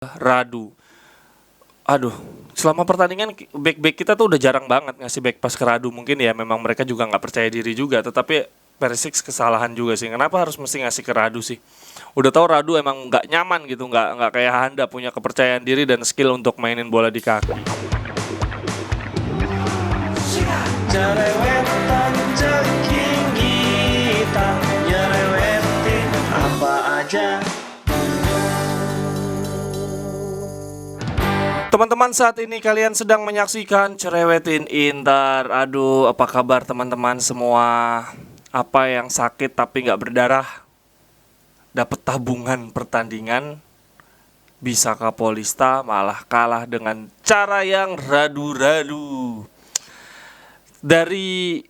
Radu. Aduh, selama pertandingan back kita tuh udah jarang banget ngasih back pass ke Radu. Mungkin ya memang mereka juga nggak percaya diri juga. Tetapi Perisic kesalahan juga sih. Kenapa harus mesti ngasih ke Radu sih? Udah tahu Radu emang nggak nyaman gitu, nggak kayak Handa punya kepercayaan diri dan skill untuk mainin bola di kaki. Cerewetan ceking kita nyerewetin apa aja. Teman-teman, saat ini kalian sedang menyaksikan Cerewetin Inter. Aduh, apa kabar teman-teman semua? Apa yang sakit tapi nggak berdarah? Dapat tabungan pertandingan, bisa Kapolista malah kalah dengan cara yang radu-radu. Dari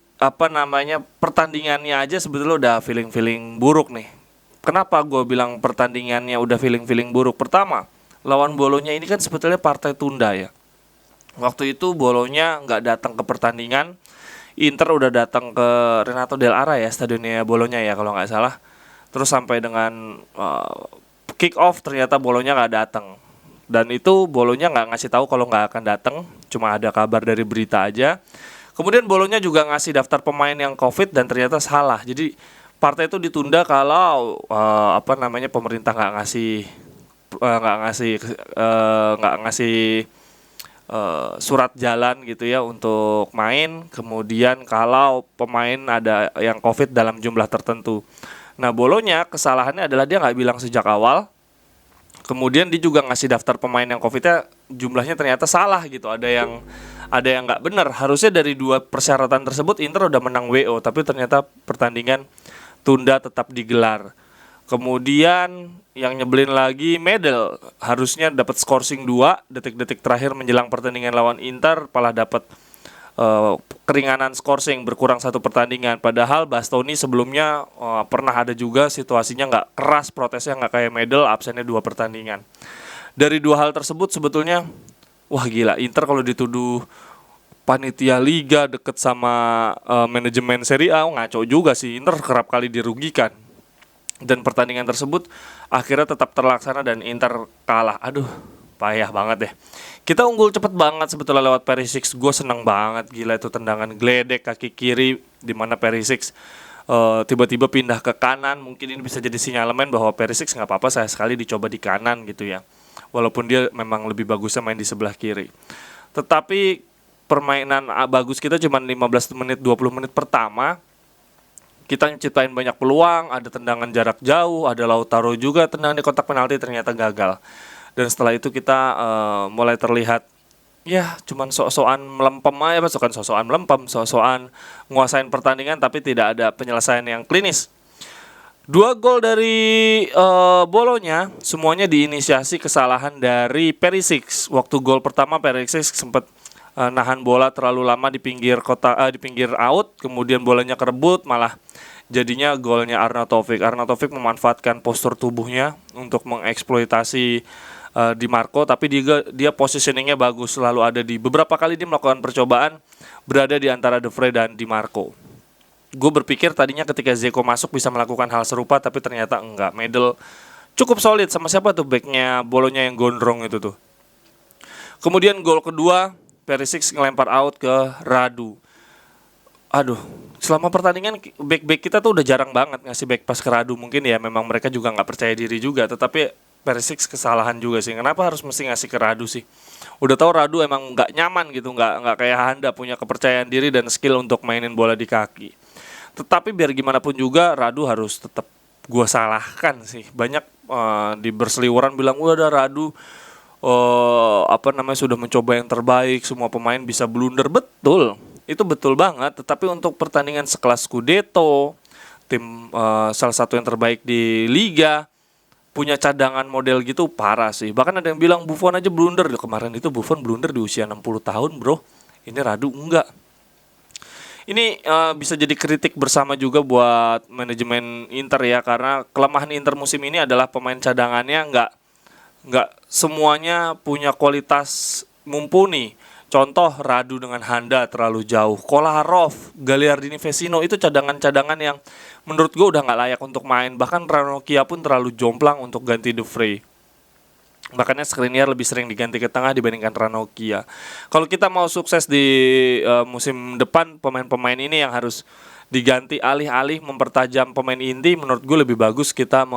pertandingannya aja sebetulnya udah feeling buruk nih. Kenapa gue bilang pertandingannya udah feeling buruk? Pertama, lawan Bolonya ini kan sebetulnya partai tunda ya. Waktu itu Bolonya nggak datang ke pertandingan, Inter udah datang ke Renato Del Ara ya, stadionnya Bolonya ya kalau nggak salah. Terus sampai dengan kick off ternyata Bolonya nggak datang. Dan itu Bolonya nggak ngasih tahu kalau nggak akan datang, cuma ada kabar dari berita aja. Kemudian Bolonya juga ngasih daftar pemain yang COVID dan ternyata salah. Jadi partai itu ditunda kalau pemerintah nggak ngasih surat jalan gitu ya untuk main. Kemudian kalau pemain ada yang COVID dalam jumlah tertentu. Nah, Bolonya kesalahannya adalah dia nggak bilang sejak awal. Kemudian dia juga ngasih daftar pemain yang COVID-nya jumlahnya ternyata salah gitu. Ada yang nggak benar. Harusnya dari dua persyaratan tersebut Inter udah menang WO, tapi ternyata pertandingan tunda tetap digelar. Kemudian yang nyebelin lagi, Medel harusnya dapat scoring 2 detik-detik terakhir menjelang pertandingan lawan Inter, malah dapat keringanan scoring, berkurang 1 pertandingan. Padahal Bastoni sebelumnya pernah ada juga situasinya nggak keras protesnya, nggak kayak Medel absennya 2 pertandingan. Dari dua hal tersebut sebetulnya wah gila, Inter kalau dituduh panitia liga deket sama manajemen Serie A ngaco juga sih. Inter kerap kali dirugikan. Dan pertandingan tersebut akhirnya tetap terlaksana dan Inter kalah. Aduh, payah banget deh. Kita unggul cepet banget sebetulnya lewat Perisic. Gue seneng banget, gila itu tendangan geledek kaki kiri di mana Perisic tiba-tiba pindah ke kanan. Mungkin ini bisa jadi sinyalemen bahwa Perisic nggak apa-apa saya sekali dicoba di kanan gitu ya. Walaupun dia memang lebih bagusnya main di sebelah kiri. Tetapi permainan bagus kita cuma 15 menit 20 menit pertama. Kita ciptain banyak peluang, ada tendangan jarak jauh, ada Lautaro juga tendangan di kotak penalti ternyata gagal. Dan setelah itu kita mulai terlihat ya cuman sok-sokan melempem aja, sok-sokan nguasain pertandingan tapi tidak ada penyelesaian yang klinis. 2 gol dari Bolonya semuanya diinisiasi kesalahan dari Perisic. Waktu gol pertama Perisic sempat nahan bola terlalu lama di pinggir out, kemudian bolanya kerebut, malah jadinya golnya Arnautovic. Arnautovic memanfaatkan postur tubuhnya untuk mengeksploitasi Di Marco, tapi dia positioningnya bagus, selalu ada di beberapa kali dia melakukan percobaan berada di antara De Vrij dan Di Marco. Gue berpikir tadinya ketika Dzeko masuk bisa melakukan hal serupa, tapi ternyata enggak. Medel cukup solid. Sama siapa tuh backnya Bolonya yang gondrong itu tuh. Kemudian gol kedua Perisic ngelempar out ke Radu. Aduh, selama pertandingan back kita tuh udah jarang banget ngasih back pass ke Radu. Mungkin ya memang mereka juga nggak percaya diri juga. Tetapi Perisic kesalahan juga sih. Kenapa harus mesti ngasih ke Radu sih? Udah tahu Radu emang nggak nyaman gitu, nggak kayak Handa punya kepercayaan diri dan skill untuk mainin bola di kaki. Tetapi biar gimana pun juga Radu harus tetap gue salahkan sih. Banyak di berseliweran bilang udah Radu sudah mencoba yang terbaik, semua pemain bisa blunder. Betul, itu betul banget. Tetapi untuk pertandingan sekelas Scudetto, tim salah satu yang terbaik di Liga, punya cadangan model gitu parah sih. Bahkan ada yang bilang Buffon aja blunder. Kemarin itu Buffon blunder di usia 60 tahun bro. Ini Radu enggak. Ini bisa jadi kritik bersama juga buat manajemen Inter ya, karena kelemahan Inter musim ini adalah pemain cadangannya nggak semuanya punya kualitas mumpuni. Contoh Radu dengan Handa terlalu jauh, Kolarov, Gagliardini, Vecino itu cadangan-cadangan yang menurut gue udah nggak layak untuk main. Bahkan Ranocchia pun terlalu jomplang untuk ganti De Vrij. Makanya Skriniar lebih sering diganti ke tengah dibandingkan Ranocchia. Kalau kita mau sukses di musim depan, pemain-pemain ini yang harus diganti, alih-alih mempertajam pemain inti. Menurut gue lebih bagus kita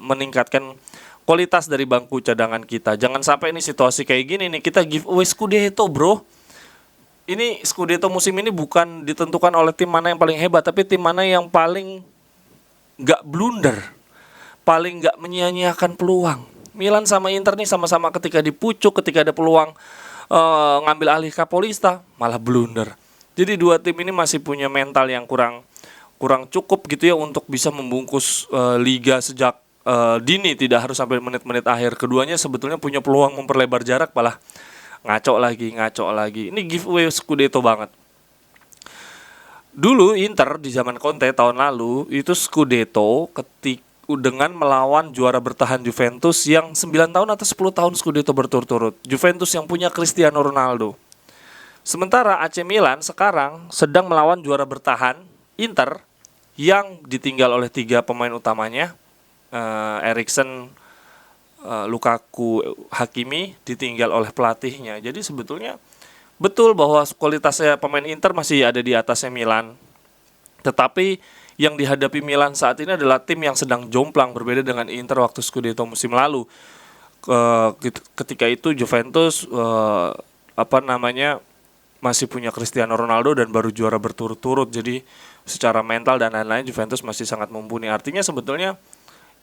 meningkatkan kualitas dari bangku cadangan kita. Jangan sampai ini situasi kayak gini nih, kita giveaway Scudetto, bro. Ini Scudetto musim ini bukan ditentukan oleh tim mana yang paling hebat, tapi tim mana yang paling gak blunder, paling gak menyia-nyiakan peluang. Milan sama Inter nih sama-sama ketika dipucuk, ketika ada peluang ngambil alih Capolista, malah blunder. Jadi dua tim ini masih punya mental yang kurang cukup gitu ya untuk bisa membungkus liga sejak dini, tidak harus sampai menit-menit akhir. Keduanya sebetulnya punya peluang memperlebar jarak, malah ngaco lagi. Ini giveaway Scudetto banget. Dulu Inter di zaman Conte tahun lalu itu Scudetto dengan melawan juara bertahan Juventus yang 9 tahun atau 10 tahun Scudetto berturut-turut. Juventus yang punya Cristiano Ronaldo. Sementara AC Milan sekarang sedang melawan juara bertahan Inter yang ditinggal oleh 3 pemain utamanya, Eriksen, Lukaku, Hakimi, ditinggal oleh pelatihnya. Jadi sebetulnya betul bahwa kualitasnya pemain Inter masih ada di atasnya Milan. Tetapi yang dihadapi Milan saat ini adalah tim yang sedang jomplang, berbeda dengan Inter waktu Scudetto musim lalu. Ketika itu Juventus masih punya Cristiano Ronaldo dan baru juara berturut-turut. Jadi secara mental dan lain-lain Juventus masih sangat mumpuni. Artinya sebetulnya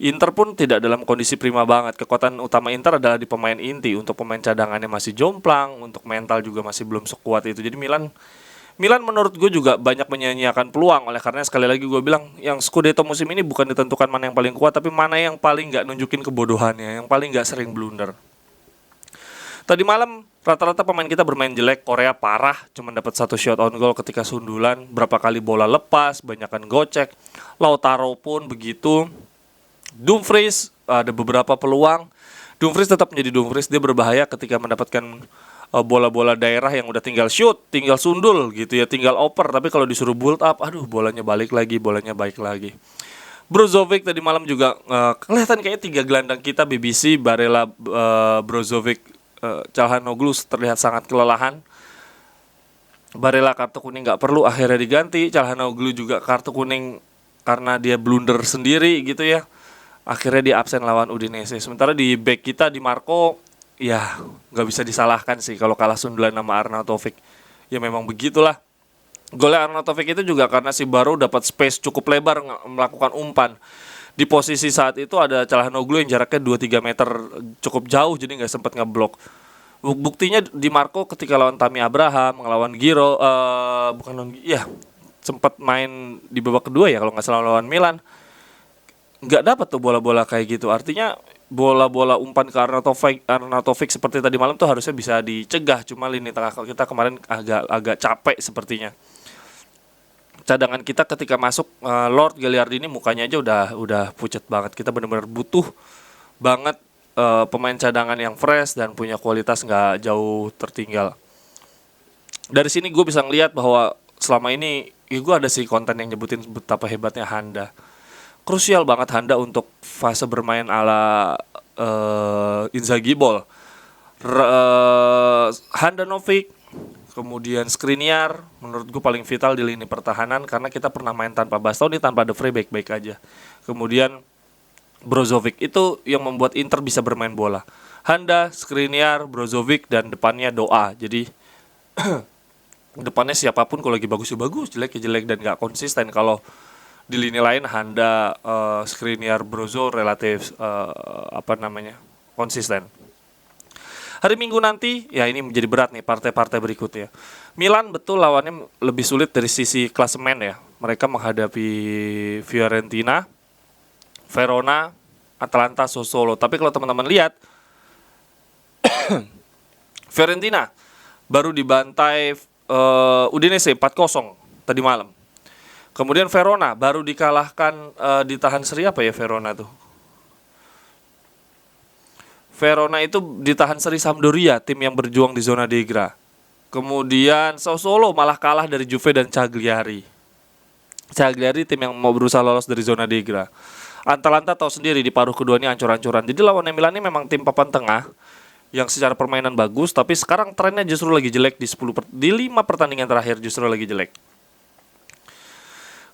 Inter pun tidak dalam kondisi prima banget. Kekuatan utama Inter adalah di pemain inti. Untuk pemain cadangannya masih jomplang, untuk mental juga masih belum sekuat itu. Jadi Milan menurut gue juga banyak menyia-nyiakan peluang. Oleh karena sekali lagi gue bilang, yang Scudetto musim ini bukan ditentukan mana yang paling kuat, tapi mana yang paling gak nunjukin kebodohannya, yang paling gak sering blunder. Tadi malam rata-rata pemain kita bermain jelek. Korea parah, cuma dapat 1 shot on goal ketika sundulan, berapa kali bola lepas, banyakan gocek. Lautaro pun begitu. Dumfries ada beberapa peluang. Dumfries tetap menjadi Dumfries, dia berbahaya ketika mendapatkan bola-bola daerah yang udah tinggal shoot, tinggal sundul gitu ya, tinggal oper. Tapi kalau disuruh build up, aduh bolanya balik lagi, bolanya baik lagi. Brozovic tadi malam juga kelihatan kayak 3 gelandang kita, BBC, Barella, Brozovic, Calhanoglu terlihat sangat kelelahan. Barella kartu kuning gak perlu, akhirnya diganti. Calhanoglu juga kartu kuning karena dia blunder sendiri gitu ya, akhirnya dia absen lawan Udinese. Sementara di back kita, Di Marco, ya nggak bisa disalahkan sih kalau kalah sundulan sama Arnautovic. Ya memang begitulah. Golnya Arnautovic itu juga karena si Barrow dapat space cukup lebar melakukan umpan. Di posisi saat itu ada Calhanoglu yang jaraknya 2-3 meter cukup jauh, jadi nggak sempat ngeblok. Buktinya Di Marco ketika lawan Tammy Abraham, ngelawan Giro, sempat main di babak kedua ya kalau nggak salah lawan Milan, nggak dapat tuh bola-bola kayak gitu. Artinya bola-bola umpan ke Arnautovic seperti tadi malam tuh harusnya bisa dicegah. Cuma lini tengah kita kemarin agak capek sepertinya. Cadangan kita ketika masuk, Lord Gagliardini mukanya aja udah pucat banget. Kita benar-benar butuh banget pemain cadangan yang fresh dan punya kualitas nggak jauh tertinggal. Dari sini gue bisa ngelihat bahwa selama ini gue ada sih konten yang nyebutin betapa hebatnya Handa. Krusial banget Handa untuk fase bermain ala Inzaghi ball. Handanovic, kemudian Skriniar, menurut gue paling vital di lini pertahanan karena kita pernah main tanpa Bastoni, tanpa De Vrij baik-baik aja. Kemudian Brozovic itu yang membuat Inter bisa bermain bola. Handa, Skriniar, Brozovic, dan depannya Doa. Jadi depannya siapapun kalau lagi bagus ya bagus, jelek ya jelek, dan gak konsisten. Kalau di lini lain Handa, Skriniar, Brozo relatif konsisten. Hari Minggu nanti, ya ini menjadi berat nih partai-partai berikutnya. Milan betul lawannya lebih sulit dari sisi klasemen ya. Mereka menghadapi Fiorentina, Verona, Atalanta, Sassuolo. Tapi kalau teman-teman lihat, Fiorentina baru dibantai Udinese 4-0 tadi malam. Kemudian Verona baru dikalahkan, ditahan seri apa ya Verona tuh? Verona itu ditahan seri Sampdoria, tim yang berjuang di zona degra. Kemudian Sassuolo malah kalah dari Juve dan Cagliari. Cagliari tim yang mau berusaha lolos dari zona degra. Atalanta tahu sendiri di paruh kedua ini ancur-ancuran. Jadi lawan Milan ini memang tim papan tengah yang secara permainan bagus, tapi sekarang trennya justru lagi jelek di 5 pertandingan terakhir justru lagi jelek.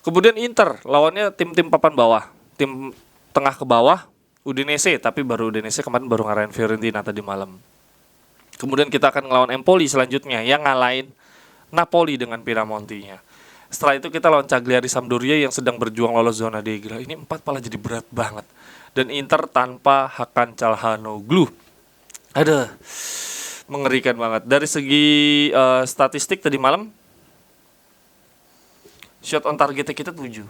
Kemudian Inter lawannya tim-tim papan bawah, tim tengah ke bawah, Udinese, tapi Udinese kemarin baru ngalahin Fiorentina tadi malam. Kemudian kita akan ngelawan Empoli selanjutnya yang ngalahin Napoli dengan Pinamontinya. Setelah itu kita lawan Cagliari Sampdoria yang sedang berjuang lolos zona degra. Ini 4 malah jadi berat banget. Dan Inter tanpa Hakan Calhanoglu. Aduh, mengerikan banget. Dari segi statistik tadi malam, shot on targetnya kita 7.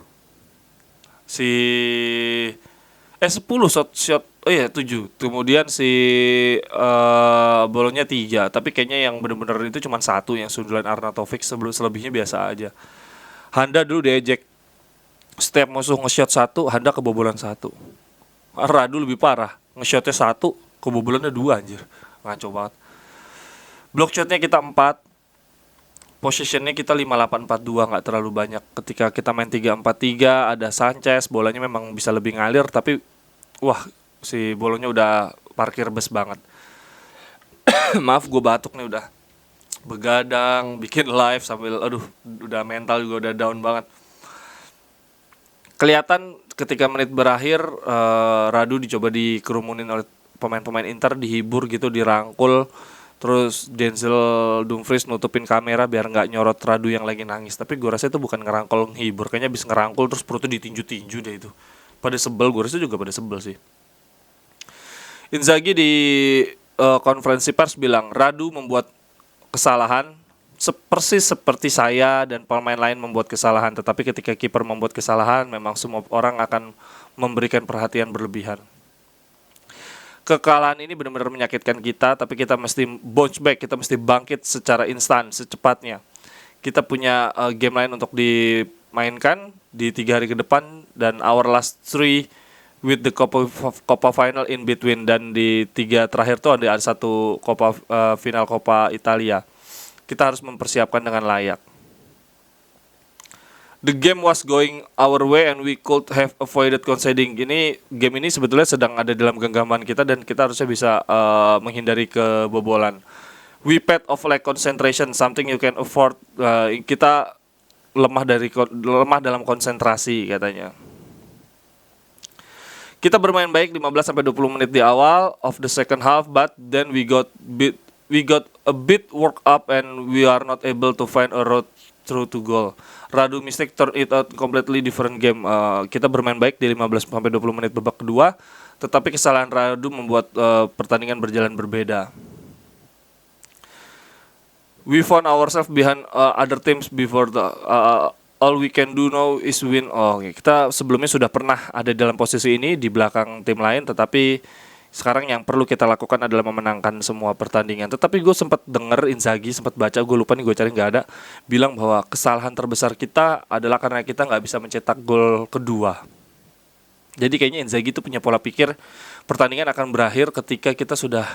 10 shot. Oh iya 7. Kemudian bolanya 3. Tapi kayaknya yang benar-benar itu cuma 1 yang sundulan Arnautovic, selebihnya biasa aja. Handa dulu diejek. Setiap musuh nge-shot 1, Handa kebobolan 1. Radu lebih parah. Nge-shotnya 1, kebobolannya 2 anjir. Ngaco banget. Block shotnya kita 4. Possessionnya kita 58-42, gak terlalu banyak. Ketika kita main 3-4-3, ada Sanchez, bolanya memang bisa lebih ngalir. Tapi, wah, si bolanya udah parkir bus banget. Maaf gue batuk nih udah begadang, bikin live sambil udah mental juga udah down banget. Kelihatan ketika menit berakhir Radu dicoba dikerumunin oleh pemain-pemain Inter, dihibur gitu, dirangkul. Terus Denzel Dumfries nutupin kamera biar nggak nyorot Radu yang lagi nangis. Tapi gue rasa itu bukan ngerangkul, menghibur. Kayaknya abis ngerangkul terus perutnya ditinju-tinju deh itu. Pada sebel, gue rasa juga pada sebel sih. Inzaghi di konferensi pers bilang Radu membuat kesalahan persis seperti saya dan pemain lain membuat kesalahan. Tetapi ketika kiper membuat kesalahan, memang semua orang akan memberikan perhatian berlebihan. Kekalahan ini benar-benar menyakitkan kita, tapi kita mesti bounce back, kita mesti bangkit secara instan, secepatnya. Kita punya game lain untuk dimainkan di 3 hari ke depan, dan our last 3 with the Coppa final in between, dan di 3 terakhir tuh ada satu final Coppa Italia. Kita harus mempersiapkan dengan layak. The game was going our way and we could have avoided conceding. Game ini sebetulnya sedang ada dalam genggaman kita dan kita harusnya bisa menghindari kebobolan. We paid of lack concentration, something you can afford. Kita lemah dalam konsentrasi katanya. Kita bermain baik 15-20 menit di awal of the second half, but then we got a bit worked up and we are not able to find a road through to goal. Radu mistake turn it out completely different game. Kita bermain baik di 15-20 menit babak kedua, tetapi kesalahan Radu membuat pertandingan berjalan berbeda. We found ourselves behind other teams before all we can do now is win. Kita sebelumnya sudah pernah ada dalam posisi ini di belakang tim lain, tetapi sekarang yang perlu kita lakukan adalah memenangkan semua pertandingan. Tetapi gue sempat denger Inzaghi, sempat baca, gue lupa nih, gue cari nggak ada, bilang bahwa kesalahan terbesar kita adalah karena kita nggak bisa mencetak gol kedua. Jadi kayaknya Inzaghi itu punya pola pikir pertandingan akan berakhir ketika kita sudah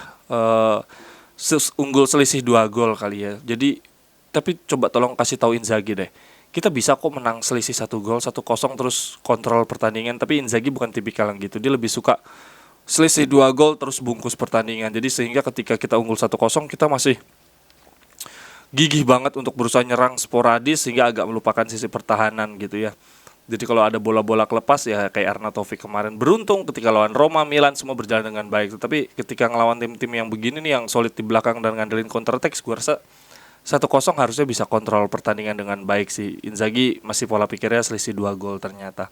unggul selisih 2 gol kali ya. Jadi tapi coba tolong kasih tahu Inzaghi deh. Kita bisa kok menang selisih 1 gol, 1-0 terus kontrol pertandingan. Tapi Inzaghi bukan tipikal yang gitu. Dia lebih suka selisih 2 gol terus bungkus pertandingan. Jadi sehingga ketika kita unggul 1-0 kita masih gigih banget untuk berusaha nyerang sporadis sehingga agak melupakan sisi pertahanan gitu ya. Jadi kalau ada bola-bola kelepas ya kayak Arnautovic kemarin, beruntung ketika lawan Roma, Milan semua berjalan dengan baik. Tetapi ketika ngelawan tim-tim yang begini nih, yang solid di belakang dan ngandelin counter attack, gue rasa 1-0 harusnya bisa kontrol pertandingan dengan baik sih. Inzaghi masih pola pikirnya selisih 2 gol ternyata.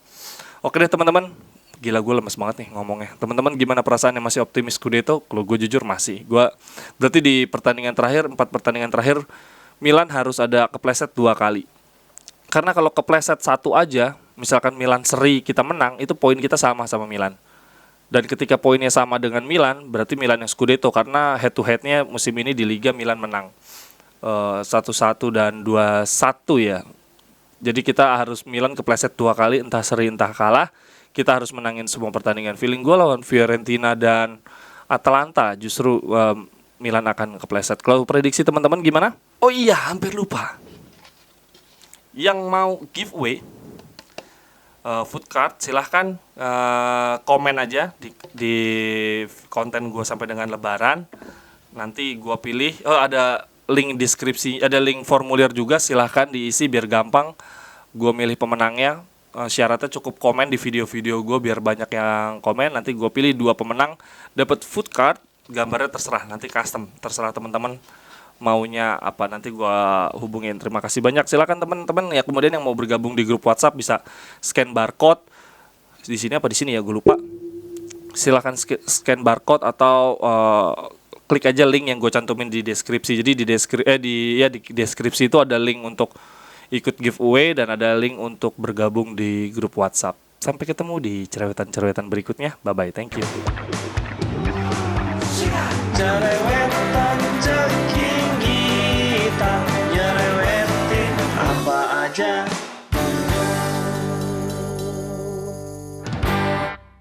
Oke deh teman-teman, gila gue lemes banget nih ngomongnya. Teman-teman gimana perasaannya, masih optimis Scudetto? Kalau gue jujur masih. Berarti di pertandingan terakhir, 4 pertandingan terakhir Milan harus ada kepleset 2 kali. Karena kalau kepleset 1 aja, misalkan Milan seri kita menang, itu poin kita sama Milan. Dan ketika poinnya sama dengan Milan, berarti Milan yang Scudetto, karena head to headnya musim ini di Liga Milan menang 1-1 dan 2-1 ya. Jadi kita harus Milan kepleset 2 kali, entah seri entah kalah. Kita harus menangin semua pertandingan. Feeling gue lawan Fiorentina dan Atalanta justru Milan akan kepleset. Kalau prediksi teman-teman gimana? Oh iya, hampir lupa. Yang mau giveaway food cart, silahkan komen aja di konten gue sampai dengan Lebaran. Nanti gue pilih. Ada link deskripsi, ada link formulir juga, silahkan diisi biar gampang. Gue milih pemenangnya. Syaratnya cukup komen di video-video gue biar banyak yang komen. Nanti gue pilih 2 pemenang, dapat food cart. Gambarnya terserah, nanti custom, terserah teman-teman maunya apa, nanti gua hubungin. Terima kasih banyak. Silakan teman-teman ya, kemudian yang mau bergabung di grup WhatsApp bisa scan barcode di sini apa di sini ya, gue lupa. Silakan scan barcode atau klik aja link yang gue cantumin di deskripsi. Jadi di deskripsi itu ada link untuk ikut giveaway dan ada link untuk bergabung di grup WhatsApp. Sampai ketemu di cerewetan-cerewetan berikutnya. Bye bye, thank you. Cerewetan ceking kita nyerewetin apa aja.